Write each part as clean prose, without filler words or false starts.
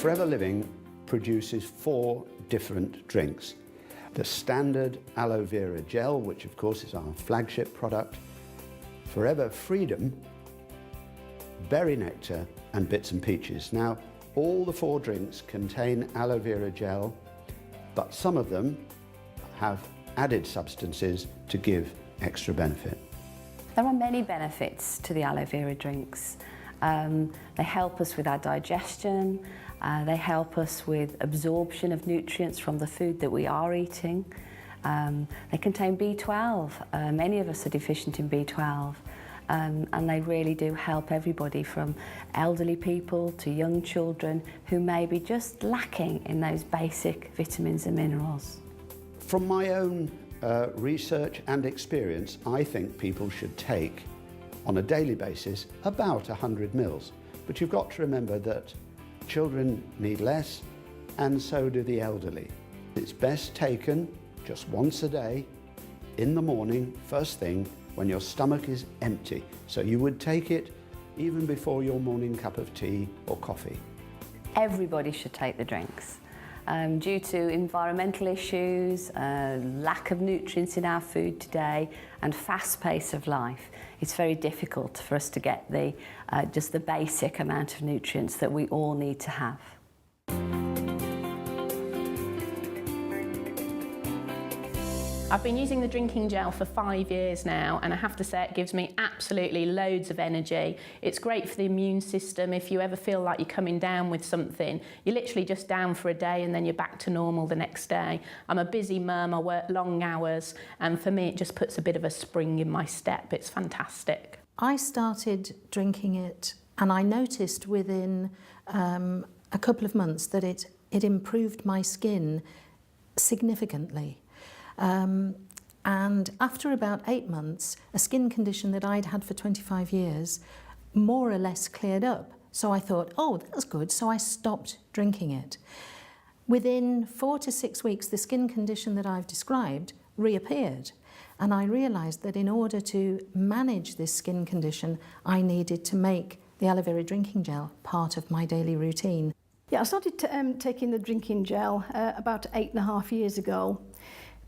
Forever Living produces 4 different drinks. The standard Aloe Vera gel, which of course is our flagship product, Forever Freedom, Berry Nectar and Bits and Peaches. Now, all the 4 drinks contain aloe vera gel, but some of them have added substances to give extra benefit. There are many benefits to the aloe vera drinks. They help us with our digestion, they help us with absorption of nutrients from the food that we are eating. They contain B12. Many of us are deficient in B12. And they really do help everybody from elderly people to young children who may be just lacking in those basic vitamins and minerals. From my own research and experience, I think people should take on a daily basis about 100 mils. But you've got to remember that children need less and so do the elderly. It's best taken just once a day in the morning, first thing, when your stomach is empty. So you would take it even before your morning cup of tea or coffee. Everybody should take the drinks. Due to environmental issues, lack of nutrients in our food today, and fast pace of life, it's very difficult for us to get just the basic amount of nutrients that we all need to have. I've been using the drinking gel for 5 years now, and I have to say it gives me absolutely loads of energy. It's great for the immune system. If you ever feel like you're coming down with something, you're literally just down for a day and then you're back to normal the next day. I'm a busy mum, I work long hours, and for me it just puts a bit of a spring in my step. It's fantastic. I started drinking it and I noticed within a couple of months that it improved my skin significantly. And after about 8 months, a skin condition that I'd had for 25 years more or less cleared up. So I thought, oh, that's good. So I stopped drinking it. Within 4 to 6 weeks, the skin condition that I've described reappeared. And I realised that in order to manage this skin condition, I needed to make the aloe vera drinking gel part of my daily routine. Yeah, I started taking the drinking gel about 8.5 years ago,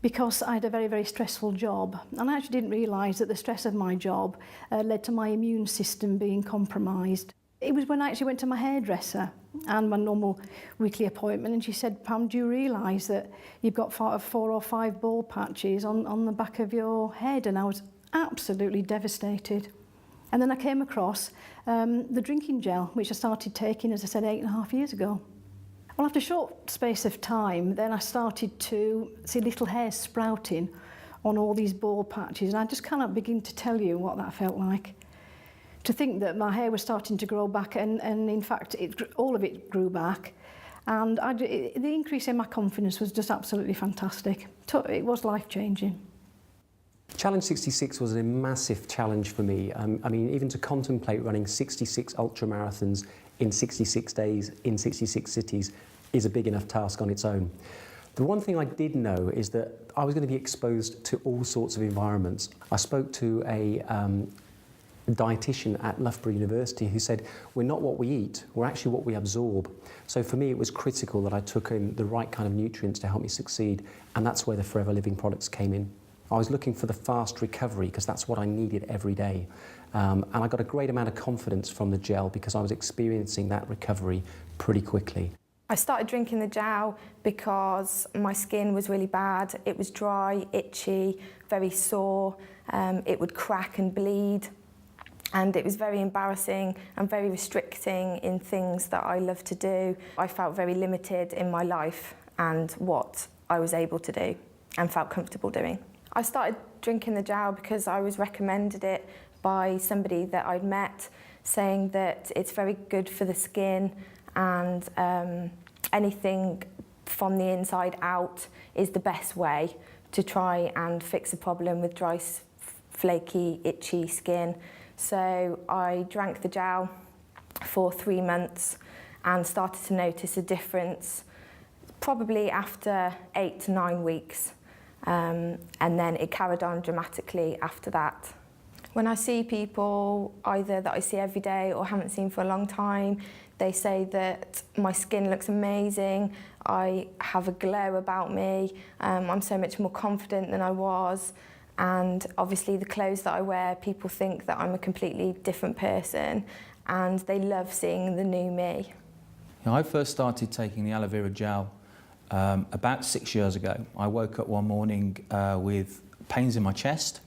because I had a very, very stressful job. And I actually didn't realise that the stress of my job led to my immune system being compromised. It was when I actually went to my hairdresser and my normal weekly appointment, and she said, Pam, do you realise that you've got 4 or 5 bald patches on the back of your head? And I was absolutely devastated. And then I came across the drinking gel, which I started taking, as I said, 8.5 years ago. Well, after a short space of time, then I started to see little hairs sprouting on all these bald patches, and I just cannot begin to tell you what that felt like. To think that my hair was starting to grow back, and in fact, all of it grew back, and the increase in my confidence was just absolutely fantastic. It was life-changing. Challenge 66 was a massive challenge for me. I mean, even to contemplate running 66 ultramarathons in 66 days, in 66 cities, is a big enough task on its own. The one thing I did know is that I was going to be exposed to all sorts of environments. I spoke to a dietitian at Loughborough University who said, we're not what we eat, we're actually what we absorb. So for me, it was critical that I took in the right kind of nutrients to help me succeed, and that's where the Forever Living products came in. I was looking for the fast recovery because that's what I needed every day. And I got a great amount of confidence from the gel because I was experiencing that recovery pretty quickly. I started drinking the gel because my skin was really bad. It was dry, itchy, very sore. It would crack and bleed. And it was very embarrassing and very restricting in things that I love to do. I felt very limited in my life and what I was able to do and felt comfortable doing. I started drinking the gel because I was recommended it by somebody that I'd met, saying that it's very good for the skin and anything from the inside out is the best way to try and fix a problem with dry, flaky, itchy skin. So I drank the gel for 3 months and started to notice a difference probably after 8 to 9 weeks. And then it carried on dramatically after that. When I see people either that I see every day or haven't seen for a long time, they say that my skin looks amazing, I have a glow about me, I'm so much more confident than I was, and obviously the clothes that I wear, people think that I'm a completely different person, and they love seeing the new me. I first started taking the aloe vera gel about 6 years ago. I woke up one morning with pains in my chest,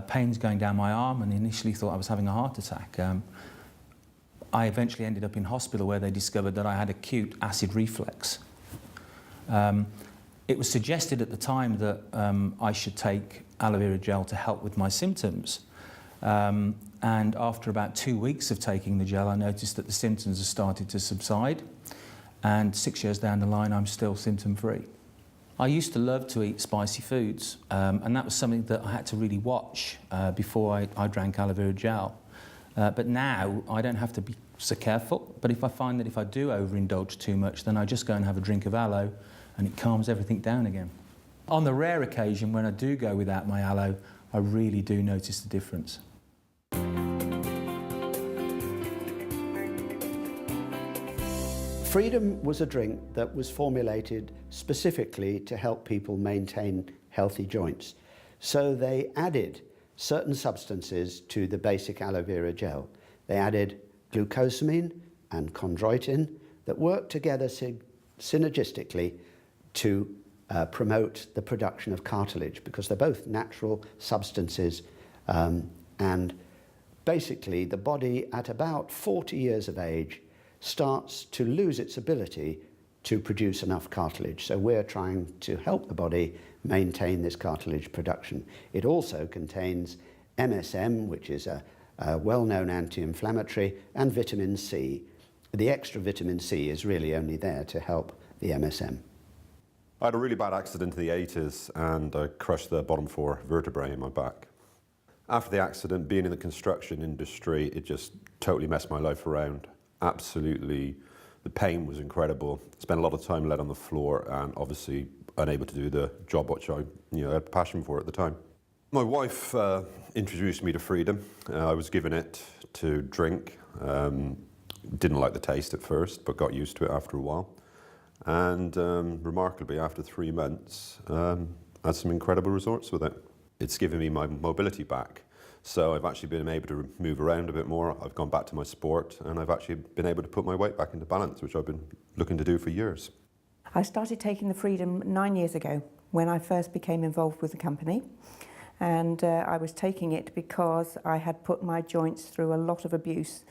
pains going down my arm, and initially thought I was having a heart attack. I eventually ended up in hospital where they discovered that I had acute acid reflux. It was suggested at the time that I should take aloe vera gel to help with my symptoms. And after about 2 weeks of taking the gel, I noticed that the symptoms had started to subside. And 6 years down the line, I'm still symptom-free. I used to love to eat spicy foods, and that was something that I had to really watch before I drank aloe vera gel. But now I don't have to be so careful, but if I find that if I do overindulge too much, then I just go and have a drink of aloe and it calms everything down again. On the rare occasion when I do go without my aloe, I really do notice the difference. Freedom was a drink that was formulated specifically to help people maintain healthy joints. So they added certain substances to the basic aloe vera gel. They added glucosamine and chondroitin that work together synergistically to promote the production of cartilage, because they're both natural substances, and basically the body at about 40 years of age starts to lose its ability to produce enough cartilage. So we're trying to help the body maintain this cartilage production. It also contains MSM, which is a well-known anti-inflammatory, and vitamin C. The extra vitamin C is really only there to help the MSM. I had a really bad accident in the 80s and I crushed the bottom 4 vertebrae in my back. After the accident, being in the construction industry, it just totally messed my life around. Absolutely, the pain was incredible. Spent a lot of time laid on the floor and obviously unable to do the job which I had a passion for at the time. My wife introduced me to Freedom. I was given it to drink. Didn't like the taste at first, but got used to it after a while. And remarkably, after 3 months, had some incredible results with it. It's given me my mobility back. So I've actually been able to move around a bit more. I've gone back to my sport, and I've actually been able to put my weight back into balance, which I've been looking to do for years. I started taking the Freedom 9 years ago when I first became involved with the company. And I was taking it because I had put my joints through a lot of abuse.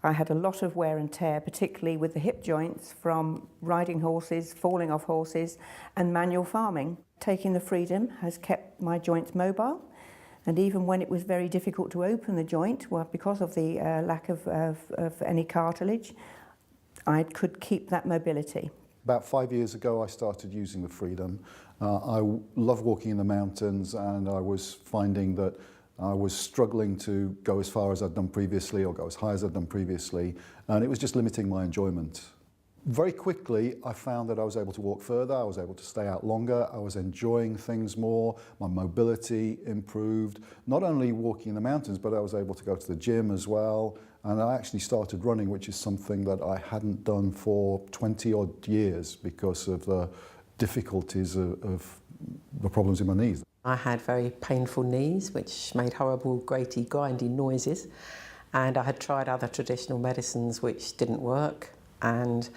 I had a lot of wear and tear, particularly with the hip joints from riding horses, falling off horses, and manual farming. Taking the Freedom has kept my joints mobile, and even when it was very difficult to open the joint, well, because of the lack of any cartilage, I could keep that mobility. About 5 years ago, I started using the Freedom. I love walking in the mountains, and I was finding that I was struggling to go as far as I'd done previously or go as high as I'd done previously, and it was just limiting my enjoyment. Very quickly, I found that I was able to walk further, I was able to stay out longer, I was enjoying things more, my mobility improved. Not only walking in the mountains, but I was able to go to the gym as well, and I actually started running, which is something that I hadn't done for 20-odd years because of the difficulties of the problems in my knees. I had very painful knees, which made horrible, graty, grindy noises, and I had tried other traditional medicines which didn't work, and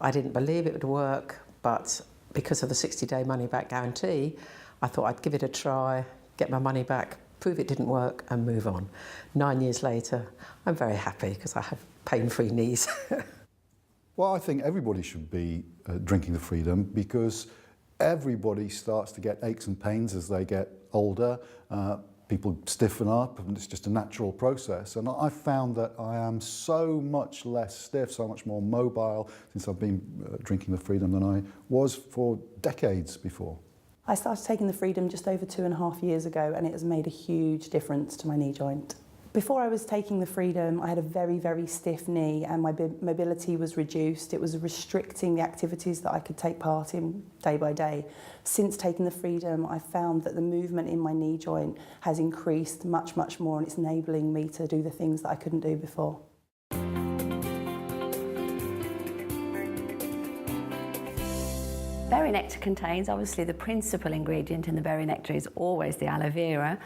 I didn't believe it would work, but because of the 60-day money-back guarantee, I thought I'd give it a try, get my money back, prove it didn't work, and move on. 9 years later, I'm very happy because I have pain-free knees. Well, I think everybody should be drinking the Freedom because everybody starts to get aches and pains as they get older. People stiffen up, and it's just a natural process. And I found that I am so much less stiff, so much more mobile since I've been drinking the Freedom than I was for decades before. I started taking the Freedom just over 2.5 years ago, and it has made a huge difference to my knee joint. Before I was taking the Freedom, I had a very, very stiff knee and my mobility was reduced. It was restricting the activities that I could take part in day by day. Since taking the Freedom, I found that the movement in my knee joint has increased much, much more, and it's enabling me to do the things that I couldn't do before. Berry nectar contains, obviously, the principal ingredient in the berry nectar is always the aloe vera,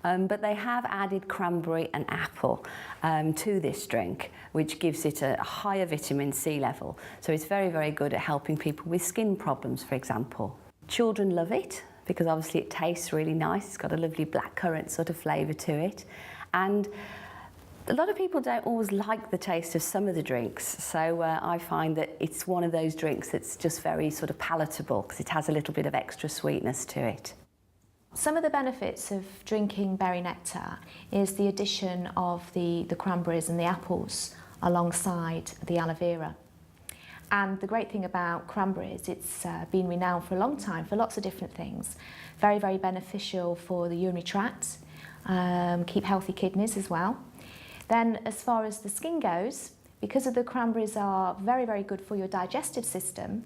but they have added cranberry and apple to this drink, which gives it a higher vitamin C level. So it's very, very good at helping people with skin problems, for example. Children love it because obviously it tastes really nice. It's got a lovely blackcurrant sort of flavour to it. And a lot of people don't always like the taste of some of the drinks, so I find that it's one of those drinks that's just very sort of palatable because it has a little bit of extra sweetness to it. Some of the benefits of drinking berry nectar is the addition of the cranberries and the apples alongside the aloe vera. And the great thing about cranberries, it's been renowned for a long time for lots of different things. Very, very beneficial for the urinary tract, keep healthy kidneys as well. Then as far as the skin goes, because of the cranberries are very, very good for your digestive system,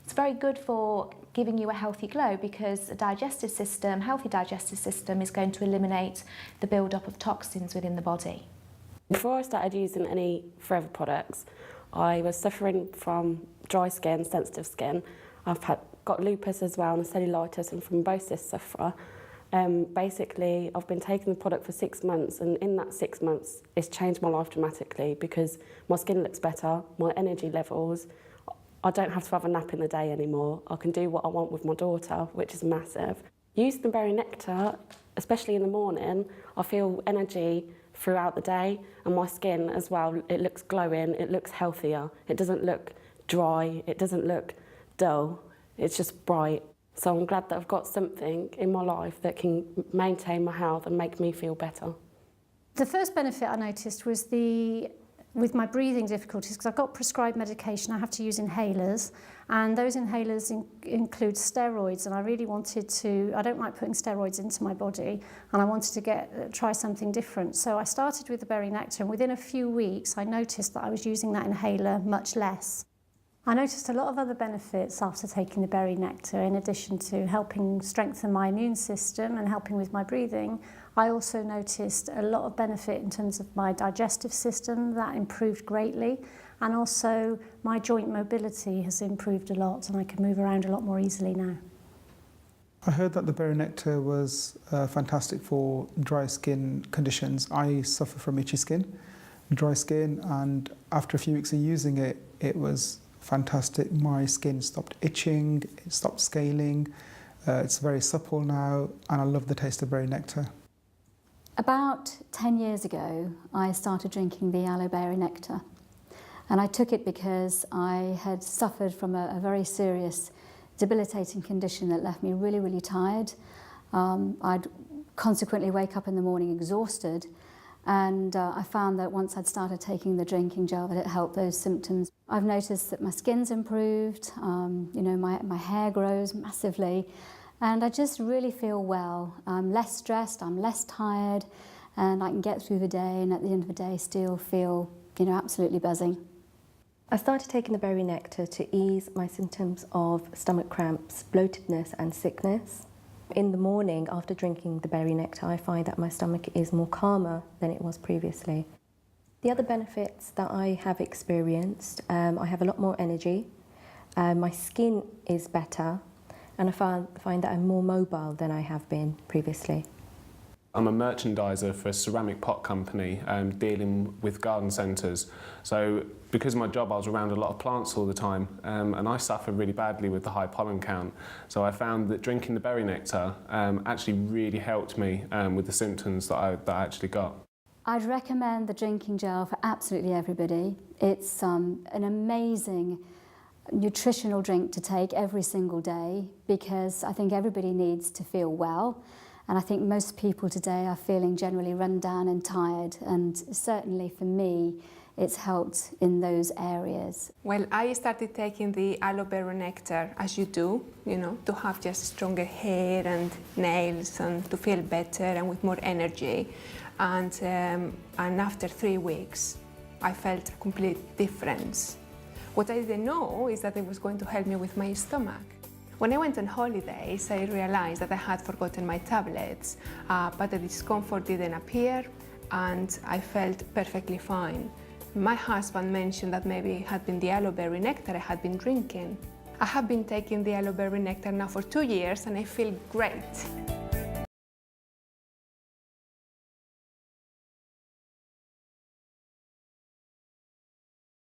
it's very good for giving you a healthy glow because a digestive system, healthy digestive system is going to eliminate the build-up of toxins within the body. Before I started using any Forever products, I was suffering from dry skin, sensitive skin. I've got lupus as well and a cellulitis and thrombosis sufferer. Basically, I've been taking the product for 6 months, and in that 6 months, it's changed my life dramatically because my skin looks better, my energy levels, I don't have to have a nap in the day anymore. I can do what I want with my daughter, which is massive. Using the berry nectar, especially in the morning, I feel energy throughout the day, and my skin as well, it looks glowing, it looks healthier, it doesn't look dry, it doesn't look dull, it's just bright. So I'm glad that I've got something in my life that can maintain my health and make me feel better. The first benefit I noticed was with my breathing difficulties, because I've got prescribed medication, I have to use inhalers, and those inhalers include steroids, and I really wanted to, I don't like putting steroids into my body, and I wanted to try something different. So I started with the berry nectar, and within a few weeks I noticed that I was using that inhaler much less. I noticed a lot of other benefits after taking the berry nectar. In addition to helping strengthen my immune system and helping with my breathing, I also noticed a lot of benefit in terms of my digestive system. That improved greatly, and also my joint mobility has improved a lot, and I can move around a lot more easily now. I heard that the berry nectar was fantastic for dry skin conditions. I suffer from itchy skin, dry skin, and after a few weeks of using it, it was fantastic. My skin stopped itching, it stopped scaling, it's very supple now, and I love the taste of berry nectar. About 10 years ago, I started drinking the aloe berry nectar, and I took it because I had suffered from a very serious debilitating condition that left me really, really tired. I'd consequently wake up in the morning exhausted, and I found that once I'd started taking the drinking gel, that it helped those symptoms. I've noticed that my skin's improved, you know, my hair grows massively, and I just really feel well. I'm less stressed, I'm less tired, and I can get through the day, and at the end of the day still feel, you know, absolutely buzzing. I started taking the berry nectar to ease my symptoms of stomach cramps, bloatedness and sickness. In the morning, after drinking the berry nectar, I find that my stomach is more calmer than it was previously. The other benefits that I have experienced, I have a lot more energy, my skin is better, and I find that I'm more mobile than I have been previously. I'm a merchandiser for a ceramic pot company dealing with garden centres. So because of my job, I was around a lot of plants all the time, and I suffer really badly with the high pollen count. So I found that drinking the berry nectar actually really helped me with the symptoms that I actually got. I'd recommend the drinking gel for absolutely everybody. It's an amazing nutritional drink to take every single day because I think everybody needs to feel well. And I think most people today are feeling generally run down and tired, and certainly for me, it's helped in those areas. Well, I started taking the aloe vera nectar, as you do, you know, to have just stronger hair and nails and to feel better and with more energy. and after 3 weeks I felt a complete difference. What I didn't know is that it was going to help me with my stomach. When I went on holidays, I realized that I had forgotten my tablets, but the discomfort didn't appear and I felt perfectly fine. My husband mentioned that maybe it had been the aloe berry nectar I had been drinking. I have been taking the aloe berry nectar now for 2 years and I feel great.